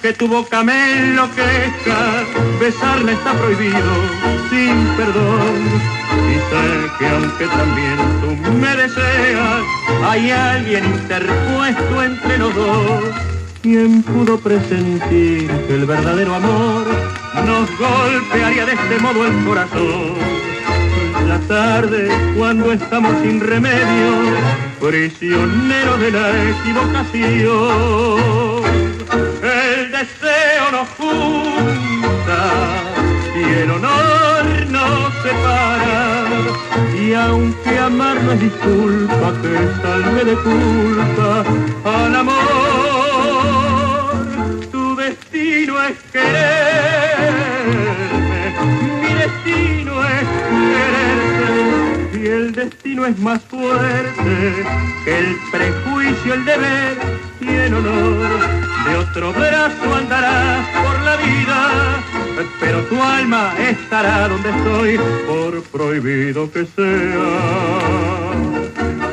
que tu boca me enloquezca, besarla está prohibido sin perdón. Y sé que aunque también tú me deseas, hay alguien interpuesto entre los dos. ¿Quién pudo presentir que el verdadero amor nos golpearía de este modo el corazón? La tarde, cuando estamos sin remedio, prisioneros de la equivocación. El deseo nos junta y el honor nos separa. Y aunque amar no es disculpa, que salve de culpa al amor. Tu destino es quererme, mi destino es quererte. Y el destino es más fuerte que el prejuicio, el deber y el honor. De otro brazo andarás por la vida, pero tu alma estará donde estoy, por prohibido que sea.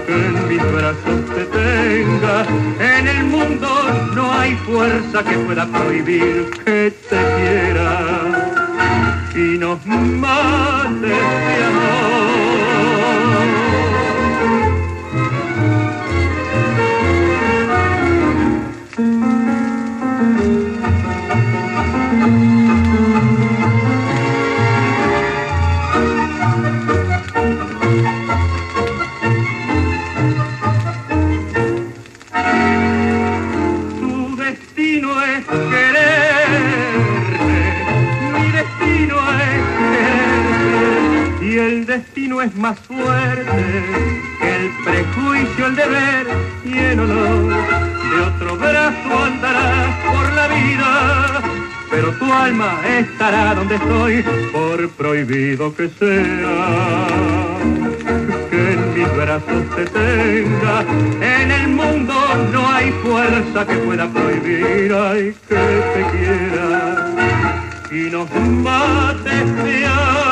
Que en mis brazos te tenga, en el mundo no hay fuerza que pueda prohibir que te quiera y nos mate de amor. El destino es más fuerte que el prejuicio, el deber y el honor. De otro brazo andarás por la vida, pero tu alma estará donde estoy, por prohibido que sea. Que en mis brazos te tenga, en el mundo no hay fuerza que pueda prohibir, ay, que te quiera y nos mate de amor.